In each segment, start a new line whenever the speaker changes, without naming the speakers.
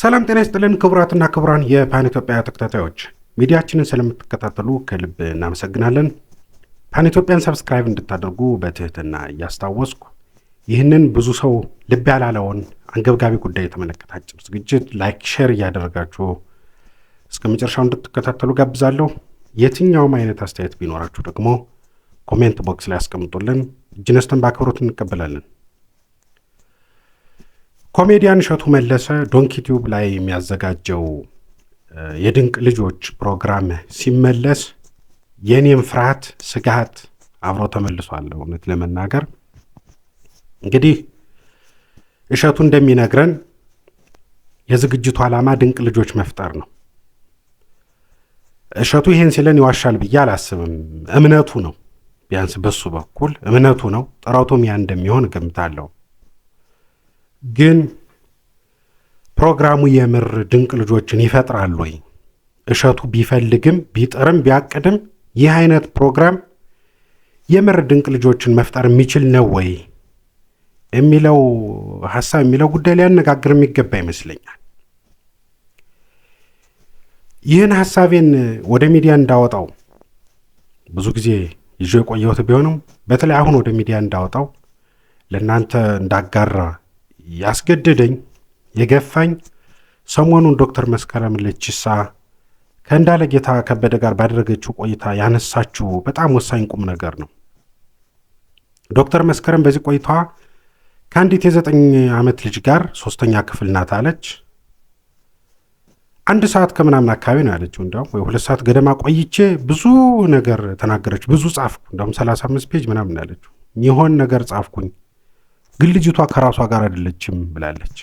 ሰላም ጤና ይስጥልን ክቡራትና ክቡራን የፓን ኢትዮጵያ ተከታታዮች ሚዲያችንን ስለምትከታተሉ ከልብ እናመሰግናለን። ፓን ኢትዮጵያን ሰብስክራይብ እንድታደርጉ በትህትና እያስታወስኩ ይህንን ብዙ ሰው ልብ ያላለውን አንገብጋቢ ጉዳይ የተመለከተ አጭር ዝግጅት ላይክ፣ ሼር እያደረጋችሁ እስከ መጨረሻው እንድትከታተሉ ጋብዛለሁ። የትኛውም አይነት አስተያየት ቢኖራችሁ ደግሞ ኮሜንት ቦክስ ላይ አስቀምጡልን። እጅ ነስተን በአክብሮት እንቀበላለን። ኮሜዲያን እሸቱ መለሰ ዶንኪ ቲዩብ ላይ የሚያዘጋጀው የድንቅ ልጆች ፕሮግራም ሲመለስ የኔም ፍርሃት ስጋት አብሮ ተመልሷል። እውነት ለመናገር እንግዲህ እሸቱ እንደሚነግረን የዝግጅቱ ዓላማ ድንቅ ልጆች መፍጠር ነው። እሸቱ ይሄን ሲለን ይዋሻል ብዬ አላስብም። እምነቱ ነው፣ ቢያንስ በሱ በኩል እምነቱ ነው። ጥረቱም ያ እንደሚሆን እገምታለሁ። ግን ፕሮግራሙ የምር ድንቅ ልጆችን ይፈጥራል ወይ? እሸቱ ቢፈልግም ቢጥርም ቢያቅድም ይህ አይነት ፕሮግራም የምር ድንቅ ልጆችን መፍጠር የሚችል ነው ወይ የሚለው ሐሳብ የሚለው ጉዳይ ሊያነጋግር የሚገባ ይመስለኛል። ይህን ሐሳቤን ወደ ሚዲያ እንዳወጣው ብዙ ጊዜ ይዞ የቆየሁት ቢሆንም በተለይ አሁን ወደ ሚዲያ እንዳወጣው ለእናንተ እንዳጋራ ያስገደደኝ የገፋኝ ሰሞኑን ዶክተር መስከረም ለቺሳ ከእንዳለ ጌታ ከበደ ጋር ባደረገችው ቆይታ ያነሳችው በጣም ወሳኝ ቁም ነገር ነው። ዶክተር መስከረም በዚህ ቆይታዋ ከአንዲት የ9 ዓመት ልጅ ጋር 3ኛ ክፍል ናት አለች። 1 ሰዓት ከምናምን አካባቢ ነው ያለችው። እንዲያውም ወይ 2 ሰዓት ገደማ ቆይቼ ብዙ ነገር ተናገረች። ብዙ ጻፍኩ። እንዲያውም 35 ፔጅ ምናምን ያለችው ይሆን ነገር ጻፍኩኝ። ግን ልጅቷ ከራሷ ጋር አይደለችም ብላለች።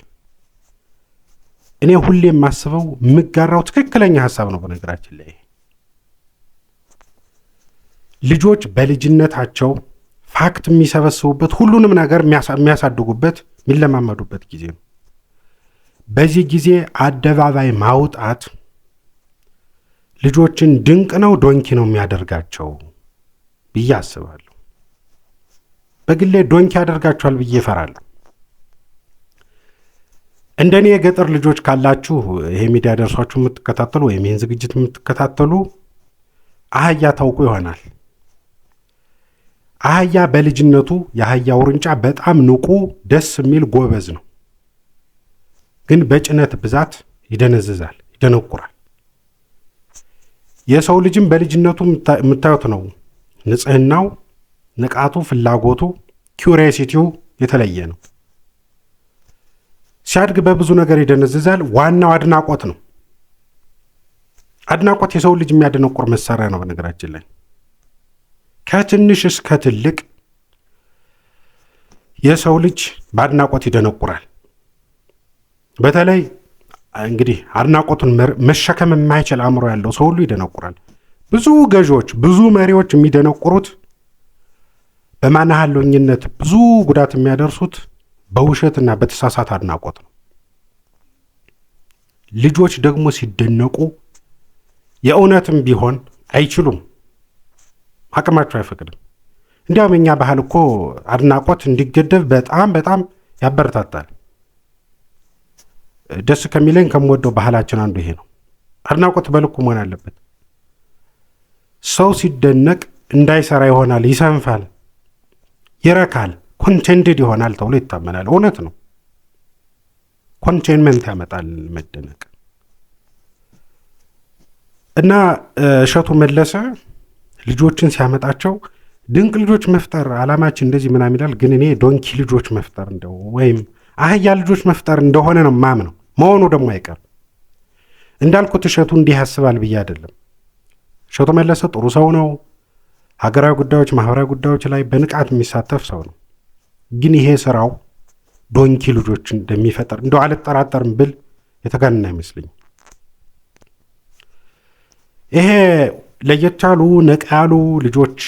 እኔ ሁሌ የማስበው የምጋራው ትክክለኛ ሐሳብ ነው። በነገራችን ላይ ልጆች በልጅነታቸው ፋክት የሚሰበስቡበት ሁሉንም ነገር የሚያሳድጉበት የሚለማመዱበት ጊዜ ነው። በዚህ ጊዜ አደባባይ ማውጣት ልጆችን ድንቅ ነው ዶንኪ ነው የሚያደርጋቸው ብዬ አስባለሁ። በግሌ ዶንኪ ያደርጋቸዋል ብዬ እፈራለሁ። እንደኔ የገጠር ልጆች ካላችሁ ይሄ ሚዲያ ደርሷችሁ የምትከታተሉ ወይም ይህን ዝግጅት የምትከታተሉ አህያ ታውቁ ይሆናል። አህያ በልጅነቱ የአህያ ውርንጫ በጣም ንቁ ደስ የሚል ጎበዝ ነው። ግን በጭነት ብዛት ይደነዝዛል፣ ይደነቁራል። የሰው ልጅም በልጅነቱ የምታዩት ነው። ንጽህናው፣ ንቃቱ፣ ፍላጎቱ፣ ኪዩሪዮሲቲው የተለየ ነው። ሲያድግ በብዙ ነገር ይደነዝዛል። ዋናው አድናቆት ነው። አድናቆት የሰው ልጅ የሚያደነቁር መሳሪያ ነው። በነገራችን ላይ ከትንሽ እስከ ትልቅ የሰው ልጅ በአድናቆት ይደነቁራል። በተለይ እንግዲህ አድናቆቱን መሸከም የማይችል አእምሮ ያለው ሰው ሁሉ ይደነቁራል። ብዙ ገዢዎች፣ ብዙ መሪዎች የሚደነቁሩት በማናሃሎኝነት ብዙ ጉዳት የሚያደርሱት በውሸትና በተሳሳተ አድናቆት ነው። ልጆች ደግሞ ሲደነቁ የእውነትም ቢሆን አይችሉም፣ አቅማቸው አይፈቅድም። እንዲያውም እኛ ባህል እኮ አድናቆት እንዲገደብ በጣም በጣም ያበረታታል። ደስ ከሚለኝ ከምወደው ባህላችን አንዱ ይሄ ነው። አድናቆት በልኩ መሆን አለበት። ሰው ሲደነቅ እንዳይሰራ ይሆናል፣ ይሰንፋል፣ ይረካል፣ ኮንቴንትድ ይሆናል ተብሎ ይታመናል። እውነት ነው። ኮንቴንመንት ያመጣል መደነቅ። እና እሸቱ መለሰ ልጆችን ሲያመጣቸው ድንቅ ልጆች መፍጠር ዓላማችን እንደዚህ ምናምን ይላል። ግን እኔ ዶንኪ ልጆች መፍጠር እንደው ወይም አህያ ልጆች መፍጠር እንደሆነ ነው ማምነው። መሆኑ ደግሞ አይቀርም። እንዳልኩት እሸቱ እንዲህ ያስባል ብዬ አይደለም። እሸቱ መለሰ ጥሩ ሰው ነው። ሀገራዊ ጉዳዮች፣ ማህበራዊ ጉዳዮች ላይ በንቃት የሚሳተፍ ሰው ነው። ግን ይሄ ስራው ዶንኪ ልጆች እንደሚፈጠር እንደው አልጠራጠርም ብል የተጋነነ አይመስለኝም። ይሄ ለየት ያሉ ነቅ ያሉ ልጆች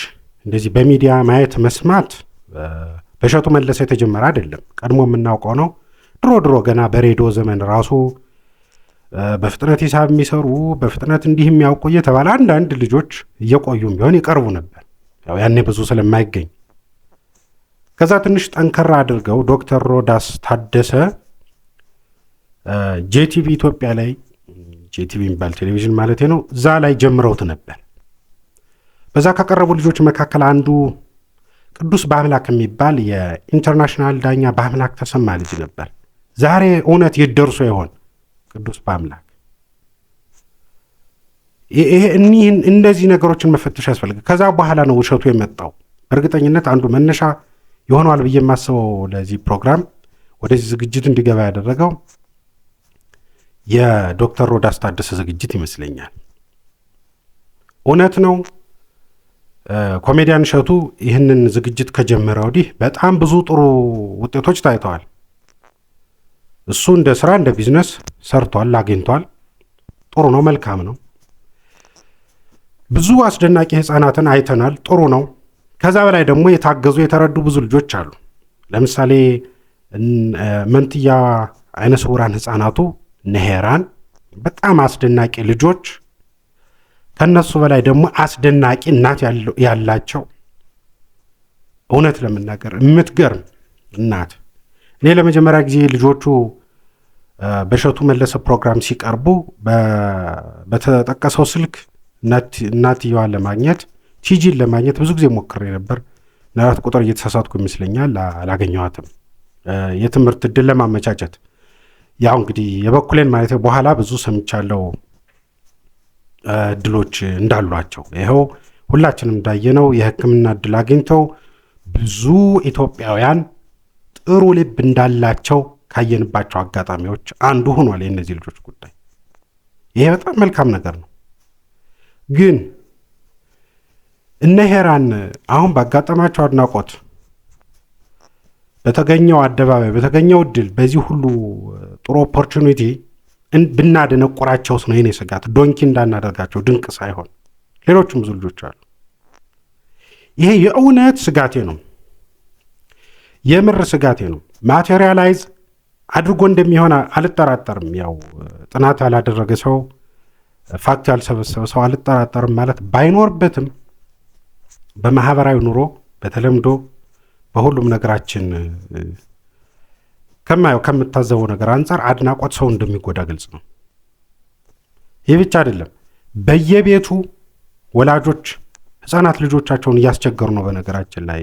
እንደዚህ በሚዲያ ማየት መስማት በእሸቱ መለሰ የተጀመረ አይደለም። ቀድሞ የምናውቀው ነው። ድሮ ገና በሬዲዮ ዘመን ራሱ በፍጥነት ሂሳብ የሚሰሩ በፍጥነት እንዲህ የሚያውቁ እየተባለ አንዳንድ ልጆች እየቆዩም ቢሆን ይቀርቡ ነበር። ያው ያኔ ብዙ ስለማይገኝ ከዛ ትንሽ ጠንከራ አድርገው ዶክተር ሮዳስ ታደሰ ጄቲቪ ኢትዮጵያ ላይ ጄቲቪ የሚባል ቴሌቪዥን ማለት ነው፣ እዛ ላይ ጀምረውት ነበር። በዛ ከቀረቡ ልጆች መካከል አንዱ ቅዱስ በአምላክ የሚባል የኢንተርናሽናል ዳኛ በአምላክ ተሰማ ልጅ ነበር። ዛሬ እውነት ይደርሶ ይሆን ቅዱስ በአምላክ? ይሄ እነዚህ ነገሮችን መፈተሽ ያስፈልጋል። ከዛ በኋላ ነው ውሸቱ የመጣው። በእርግጠኝነት አንዱ መነሻ ይሆነዋል ብዬ የማስበው ለዚህ ፕሮግራም ወደዚህ ዝግጅት እንዲገባ ያደረገው የዶክተር ሮዳስ ታደሰ ዝግጅት ይመስለኛል። እውነት ነው። ኮሜዲያን እሸቱ ይህንን ዝግጅት ከጀመረ ወዲህ በጣም ብዙ ጥሩ ውጤቶች ታይተዋል። እሱ እንደ ስራ እንደ ቢዝነስ ሰርቷል፣ አግኝቷል። ጥሩ ነው፣ መልካም ነው። ብዙ አስደናቂ ህፃናትን አይተናል፣ ጥሩ ነው። ከዛ በላይ ደግሞ የታገዙ የተረዱ ብዙ ልጆች አሉ። ለምሳሌ መንትያ አይነ ስውራን ህፃናቱ ነሄራን በጣም አስደናቂ ልጆች፣ ከነሱ በላይ ደግሞ አስደናቂ እናት ያላቸው፣ እውነት ለመናገር የምትገርም እናት። እኔ ለመጀመሪያ ጊዜ ልጆቹ በእሸቱ መለሰ ፕሮግራም ሲቀርቡ በተጠቀሰው ስልክ እናትየዋን ለማግኘት ቲጂን ለማግኘት ብዙ ጊዜ ሞክሬ ነበር። ምናልባት ቁጥር እየተሳሳትኩ ይመስለኛል፣ አላገኘኋትም። የትምህርት እድል ለማመቻቸት ያው እንግዲህ የበኩሌን ማለት በኋላ ብዙ ሰምቻለሁ እድሎች እንዳሏቸው። ይኸው ሁላችንም እንዳየነው የሕክምና እድል አግኝተው ብዙ ኢትዮጵያውያን ጥሩ ልብ እንዳላቸው ካየንባቸው አጋጣሚዎች አንዱ ሆኗል የእነዚህ ልጆች ጉዳይ። ይሄ በጣም መልካም ነገር ነው። ግን እነ ሄራን አሁን ባጋጠማቸው አድናቆት፣ በተገኘው አደባባይ፣ በተገኘው እድል፣ በዚህ ሁሉ ጥሩ ኦፖርቹኒቲ ብናደነቆራቸውስ ነው የኔ ስጋት። ዶንኪ እንዳናደርጋቸው ድንቅ ሳይሆን ሌሎችም ብዙ ልጆች አሉ። ይሄ የእውነት ስጋቴ ነው፣ የምር ስጋቴ ነው። ማቴሪያላይዝ አድርጎ እንደሚሆን አልጠራጠርም። ያው ጥናት ያላደረገ ሰው፣ ፋክት ያልሰበሰበ ሰው አልጠራጠርም ማለት ባይኖርበትም በማህበራዊ ኑሮ በተለምዶ በሁሉም ነገራችን ከማየው ከምታዘበው ነገር አንጻር አድናቆት ሰው እንደሚጎዳ ግልጽ ነው። ይህ ብቻ አይደለም። በየቤቱ ወላጆች ህፃናት ልጆቻቸውን እያስቸገሩ ነው። በነገራችን ላይ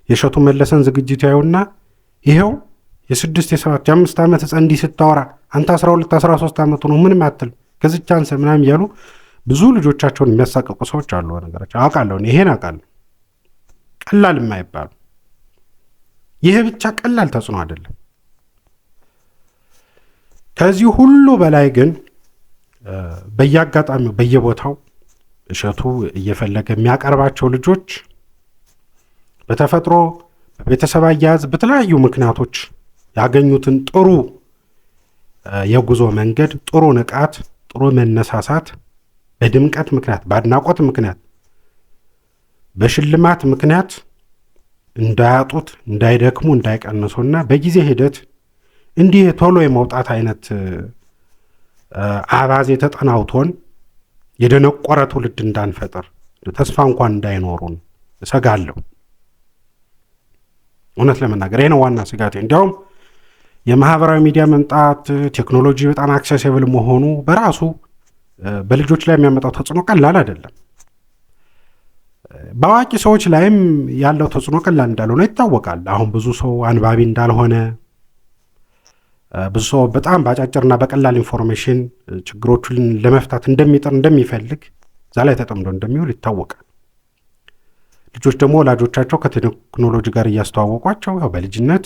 የእሸቱ መለሰን ዝግጅት ያዩና ይሄው የ6 የ7 የ5 ዓመት ህፃን እንዲህ ስታወራ አንተ 12 13 ዓመቱ ነው ምንም አትል ከዚች አንሰ ምናምን እያሉ ብዙ ልጆቻቸውን የሚያሳቅቁ ሰዎች አሉ። በነገራችን አውቃለሁ፣ ይሄን አውቃለሁ። ቀላል የማይባሉ ይሄ ብቻ ቀላል ተጽዕኖ አይደለም። ከዚህ ሁሉ በላይ ግን በየአጋጣሚው በየቦታው እሸቱ እየፈለገ የሚያቀርባቸው ልጆች በተፈጥሮ በቤተሰብ አያያዝ በተለያዩ ምክንያቶች ያገኙትን ጥሩ የጉዞ መንገድ፣ ጥሩ ንቃት፣ ጥሩ መነሳሳት በድምቀት ምክንያት፣ በአድናቆት ምክንያት፣ በሽልማት ምክንያት እንዳያጡት፣ እንዳይደክሙ፣ እንዳይቀንሱና በጊዜ ሂደት እንዲህ ቶሎ የመውጣት አይነት አባዜ ተጠናውቶን የደነቆረ ትውልድ እንዳንፈጥር፣ ተስፋ እንኳን እንዳይኖሩን እሰጋለሁ። እውነት ለመናገር ይሄ ነው ዋና ስጋቴ። እንዲያውም የማህበራዊ ሚዲያ መምጣት፣ ቴክኖሎጂ በጣም አክሰሲብል መሆኑ በራሱ በልጆች ላይ የሚያመጣው ተጽዕኖ ቀላል አይደለም። በአዋቂ ሰዎች ላይም ያለው ተጽዕኖ ቀላል እንዳልሆነ ይታወቃል። አሁን ብዙ ሰው አንባቢ እንዳልሆነ፣ ብዙ ሰው በጣም በአጫጭርና በቀላል ኢንፎርሜሽን ችግሮቹን ለመፍታት እንደሚጥር እንደሚፈልግ እዛ ላይ ተጠምዶ እንደሚውል ይታወቃል። ልጆች ደግሞ ወላጆቻቸው ከቴክኖሎጂ ጋር እያስተዋወቋቸው ያው በልጅነት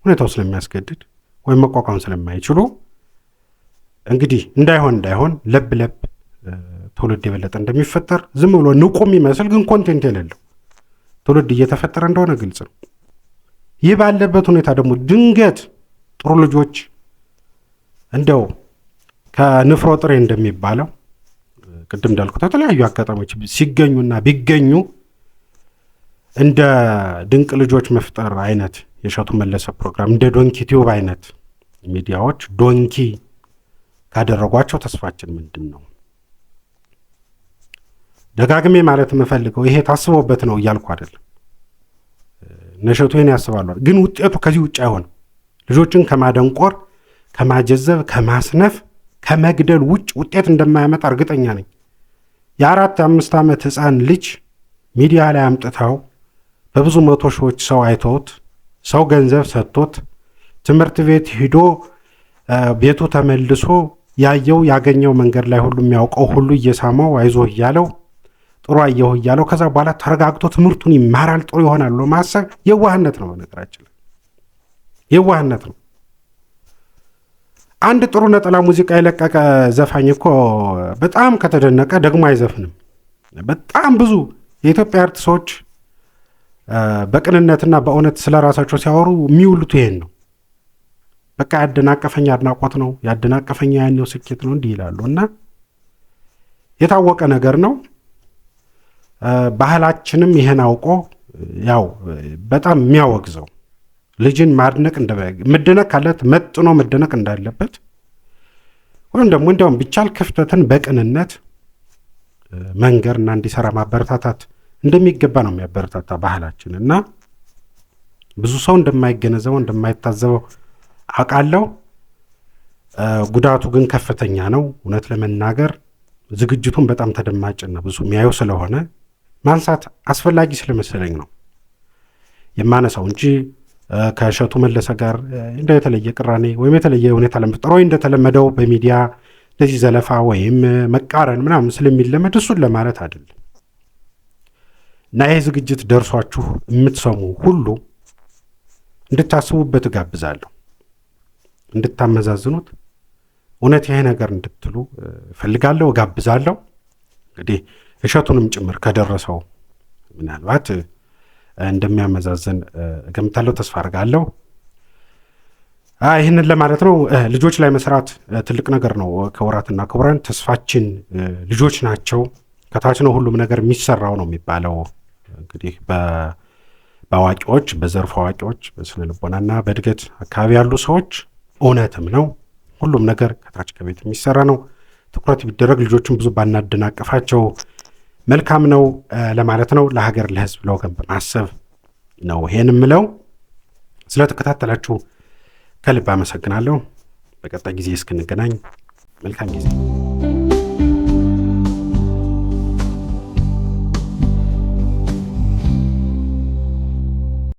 ሁኔታው ስለሚያስገድድ ወይም መቋቋም ስለማይችሉ እንግዲህ እንዳይሆን ለብ ትውልድ የበለጠ እንደሚፈጠር ዝም ብሎ ንቁ የሚመስል ግን ኮንቴንት የሌለው ትውልድ እየተፈጠረ እንደሆነ ግልጽ ነው። ይህ ባለበት ሁኔታ ደግሞ ድንገት ጥሩ ልጆች እንደው ከንፍሮ ጥሬ እንደሚባለው ቅድም እንዳልኩት የተለያዩ አጋጣሚዎች ሲገኙና ቢገኙ እንደ ድንቅ ልጆች መፍጠር አይነት የእሸቱ መለሰ ፕሮግራም እንደ ዶንኪ ቲዩብ አይነት ሚዲያዎች ዶንኪ ካደረጓቸው ተስፋችን ምንድን ነው? ደጋግሜ ማለት የምፈልገው ይሄ ታስቦበት ነው እያልኩ አይደለም። እነ እሸቱ ይሄን ያስባሉ፣ ግን ውጤቱ ከዚህ ውጭ አይሆንም። ልጆችን ከማደንቆር ከማጀዘብ፣ ከማስነፍ፣ ከመግደል ውጭ ውጤት እንደማያመጣ እርግጠኛ ነኝ። የ4-5 ዓመት ሕፃን ልጅ ሚዲያ ላይ አምጥተው በብዙ መቶ ሺዎች ሰው አይተውት ሰው ገንዘብ ሰጥቶት ትምህርት ቤት ሂዶ ቤቱ ተመልሶ ያየው ያገኘው መንገድ ላይ ሁሉ የሚያውቀው ሁሉ እየሳመው አይዞህ እያለው ጥሩ አየሁ እያለው ከዛ በኋላ ተረጋግቶ ትምህርቱን ይማራል፣ ጥሩ ይሆናል ብሎ ማሰብ የዋህነት ነው። በነገራችን ላይ የዋህነት ነው። አንድ ጥሩ ነጠላ ሙዚቃ የለቀቀ ዘፋኝ እኮ በጣም ከተደነቀ ደግሞ አይዘፍንም። በጣም ብዙ የኢትዮጵያ አርቲስቶች በቅንነትና በእውነት ስለ ራሳቸው ሲያወሩ የሚውሉት ይሄን ነው። በቃ ያደናቀፈኝ አድናቆት ነው፣ ያደናቀፈኝ ያኔው ስኬት ነው እንዲህ ይላሉ። እና የታወቀ ነገር ነው። ባህላችንም ይሄን አውቆ ያው በጣም የሚያወግዘው ልጅን ማድነቅ መደነቅ ካለት መጥኖ መደነቅ እንዳለበት ወይም ደግሞ እንዲያውም ቢቻል ክፍተትን በቅንነት መንገርና እንዲሰራ ማበረታታት እንደሚገባ ነው የሚያበረታታ ባህላችን። እና ብዙ ሰው እንደማይገነዘበው እንደማይታዘበው አውቃለሁ። ጉዳቱ ግን ከፍተኛ ነው። እውነት ለመናገር ዝግጅቱን በጣም ተደማጭና ብዙ የሚያየው ስለሆነ ማንሳት አስፈላጊ ስለመሰለኝ ነው የማነሳው እንጂ ከእሸቱ መለሰ ጋር እንደ የተለየ ቅራኔ ወይም የተለየ ሁኔታ ለመፍጠር ወይ እንደተለመደው በሚዲያ እንደዚህ ዘለፋ ወይም መቃረን ምናምን ስለሚለመድ እሱን ለማለት አይደለም። እና ይህ ዝግጅት ደርሷችሁ የምትሰሙ ሁሉ እንድታስቡበት እጋብዛለሁ፣ እንድታመዛዝኑት እውነት ይሄ ነገር እንድትሉ እፈልጋለሁ፣ እጋብዛለሁ። እንግዲህ እሸቱንም ጭምር ከደረሰው ምናልባት እንደሚያመዛዝን እገምታለሁ፣ ተስፋ አድርጋለሁ። ይህንን ለማለት ነው። ልጆች ላይ መስራት ትልቅ ነገር ነው። ክቡራትና ክቡራን፣ ተስፋችን ልጆች ናቸው። ከታች ነው ሁሉም ነገር የሚሰራው ነው የሚባለው። እንግዲህ በአዋቂዎች በዘርፍ አዋቂዎች በስነ ልቦናና በእድገት አካባቢ ያሉ ሰዎች እውነትም ነው ሁሉም ነገር ከታች ከቤት የሚሰራ ነው። ትኩረት ቢደረግ ልጆችን ብዙ ባናደናቀፋቸው መልካም ነው ለማለት ነው። ለሀገር፣ ለሕዝብ፣ ለወገን በማሰብ ነው ይሄን የምለው። ስለተከታተላችሁ ከልብ አመሰግናለሁ። በቀጣይ ጊዜ እስክንገናኝ መልካም ጊዜ